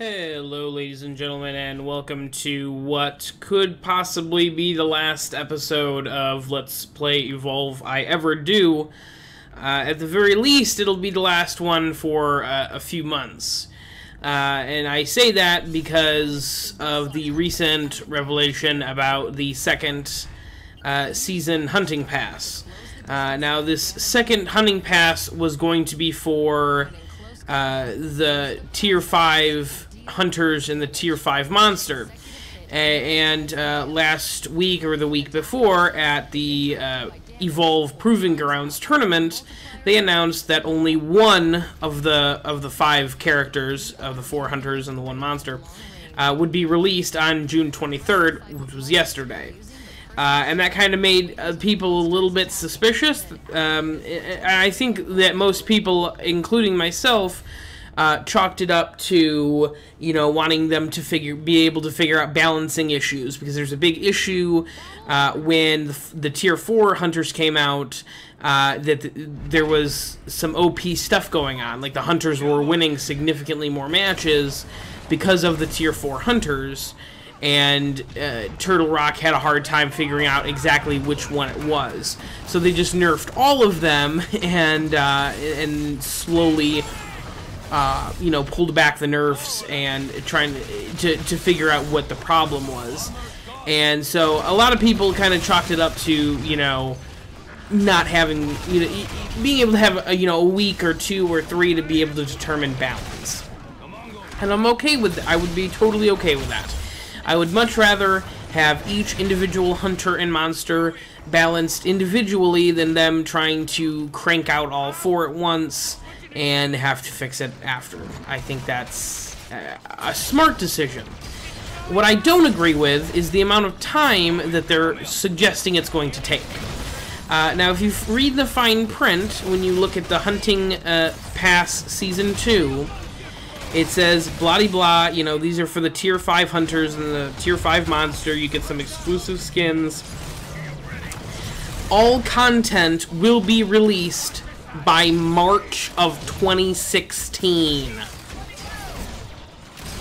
Hello, ladies and gentlemen, and welcome to what could possibly be the last episode of Let's Play Evolve I ever do. At the very least, it'll be the last one for a few months. And I say that because of the recent revelation about the second season hunting pass. Now, this second hunting pass was going to be for the Tier 5 hunters and the Tier 5 monster. And last week, or the week before, at the Evolve Proving Grounds tournament, they announced that only one of the 5 characters, of the 4 hunters and the 1 monster, would be released on June 23rd, which was yesterday. And that kind of made people a little bit suspicious. I think that most people, including myself, chalked it up to, you know, wanting them to be able to figure out balancing issues, because there's a big issue when the Tier 4 hunters came out, that there was some OP stuff going on. Like, the hunters were winning significantly more matches because of the Tier 4 hunters, and Turtle Rock had a hard time figuring out exactly which one it was. So they just nerfed all of them and slowly, you know, pulled back the nerfs and trying to figure out what the problem was. And so a lot of people kind of chalked it up to, you know, not having, you know, being able to have a week or 2 or 3 to be able to determine balance. And I'm okay with that. I would be totally okay with that. I would much rather have each individual hunter and monster balanced individually than them trying to crank out all 4 at once and have to fix it after. I think that's a smart decision. What I don't agree with is the amount of time that they're suggesting it's going to take. Now, if you read the fine print, when you look at the Hunting Pass Season 2, it says, blah blah, you know, these are for the Tier 5 hunters and the Tier 5 monster. You get some exclusive skins. All content will be released by March of 2016.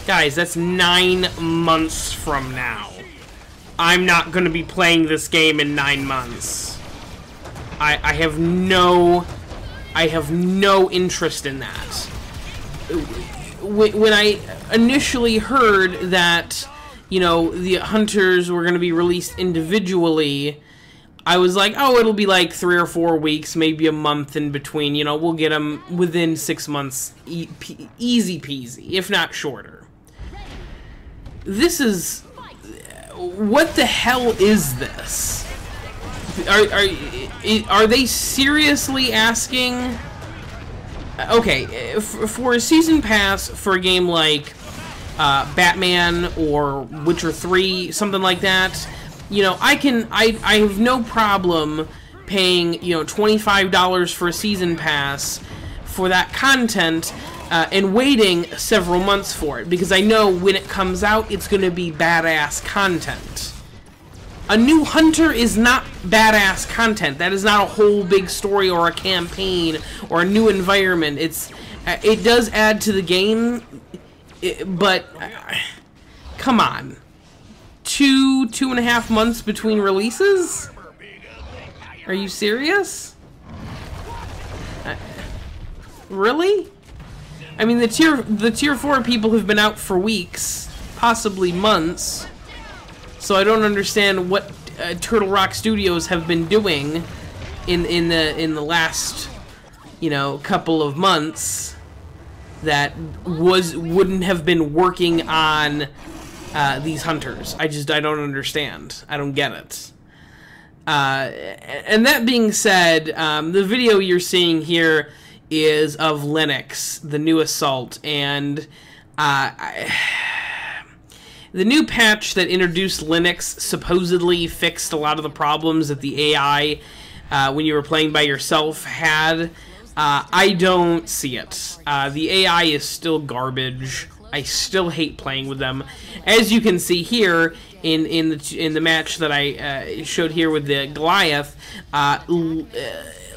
Guys, that's 9 months from now. I'm not going to be playing this game in 9 months. I have no interest in that. When I initially heard that, you know, the hunters were going to be released individually, I was like, oh, it'll be like 3 or 4 weeks, maybe a month in between. You know, we'll get them within 6 months, easy peasy, if not shorter. This is... what the hell is this? Are they seriously asking... Okay, for a season pass for a game like Batman or Witcher 3, something like that, you know, I have no problem paying, you know, $25 for a season pass for that content and waiting several months for it, because I know when it comes out, it's going to be badass content. A new hunter is not badass content. That is not a whole big story or a campaign or a new environment. It does add to the game, but come on. 2.5 months between releases? Are you serious? Really? I mean, the tier 4 people have been out for weeks, possibly months. So I don't understand what Turtle Rock Studios have been doing in the last, you know, couple of months that wouldn't have been working on these hunters. I don't understand. I don't get it. And that being said, the video you're seeing here is of Linux, the new Assault, and the new patch that introduced Linux supposedly fixed a lot of the problems that the AI, when you were playing by yourself, had. I don't see it. The AI is still garbage. I still hate playing with them. As you can see here, in the match that I showed here with the Goliath,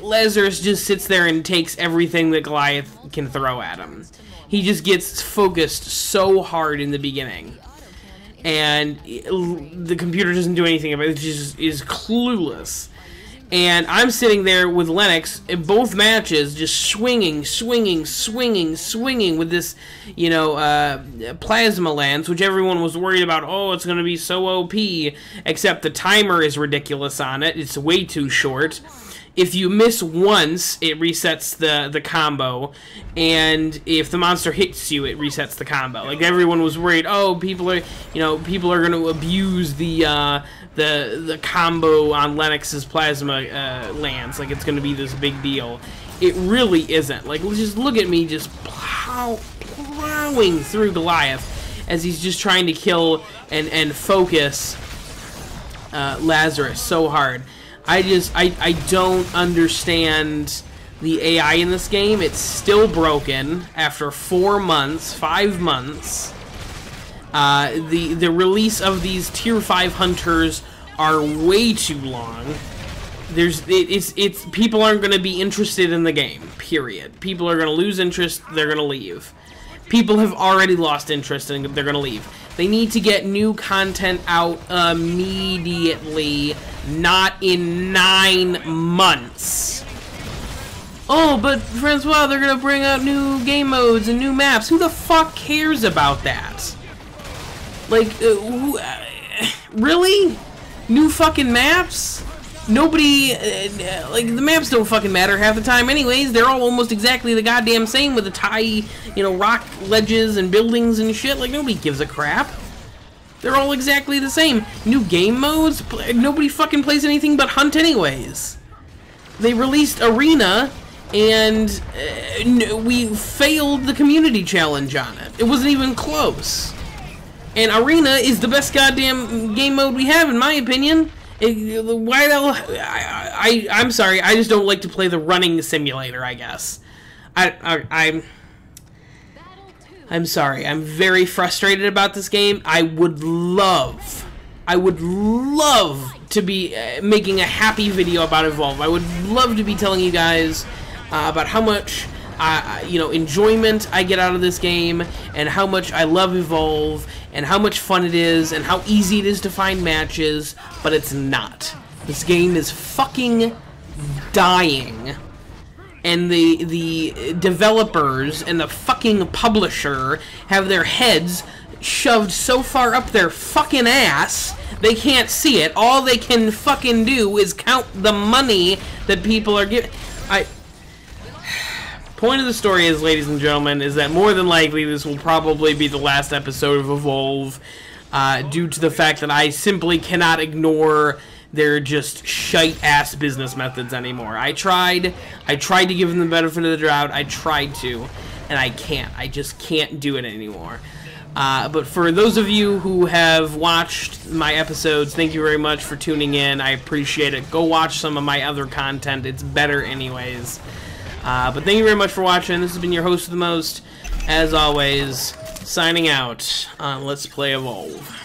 Lazarus just sits there and takes everything that Goliath can throw at him. he just gets focused so hard in the beginning. And the computer doesn't do anything about it. It just is clueless. And I'm sitting there with Lennox in both matches, just swinging with this, you know, plasma lance, which everyone was worried about. Oh, it's going to be so OP, except the timer is ridiculous on it. It's way too short. If you miss once, it resets the combo, and if the monster hits you, it resets the combo. Like, everyone was worried, oh, people are going to abuse the combo on Lennox's plasma lance, like it's going to be this big deal. It really isn't. Like, just look at me just plowing through Goliath as he's just trying to kill and focus Lazarus so hard. I don't understand the AI in this game. It's still broken after 4 months, 5 months. The release of these tier 5 hunters are way too long. People aren't going to be interested in the game, period. People are going to lose interest, they're going to leave. People have already lost interest and they're going to leave. They need to get new content out immediately, not in 9 months. Oh, but Francois, they're going to bring out new game modes and new maps. Who the fuck cares about that? Like, really? New fucking maps? Nobody, like, the maps don't fucking matter half the time anyways. They're all almost exactly the goddamn same with the rock ledges and buildings and shit. Like, nobody gives a crap. They're all exactly the same. New game modes? Nobody fucking plays anything but Hunt anyways. They released Arena, and we failed the community challenge on it. It wasn't even close. And Arena is the best goddamn game mode we have, in my opinion. I'm sorry, I just don't like to play the running simulator, I guess. I'm sorry, I'm very frustrated about this game. I would love to be making a happy video about Evolve. I would love to be telling you guys about how much enjoyment I get out of this game, and how much I love Evolve, and how much fun it is, and how easy it is to find matches, but it's not. This game is fucking dying, and the developers and the fucking publisher have their heads shoved so far up their fucking ass, they can't see it. All they can fucking do is count the money that people are giving. Point of the story is, ladies and gentlemen, is that more than likely this will probably be the last episode of Evolve, due to the fact that I simply cannot ignore their just shite-ass business methods anymore. I tried to give them the benefit of the doubt, I tried to, and I can't. I just can't do it anymore. But for those of you who have watched my episodes, thank you very much for tuning in. I appreciate it. Go watch some of my other content. It's better anyways. But thank you very much for watching. This has been your host of the most, as always, signing out on Let's Play Evolve.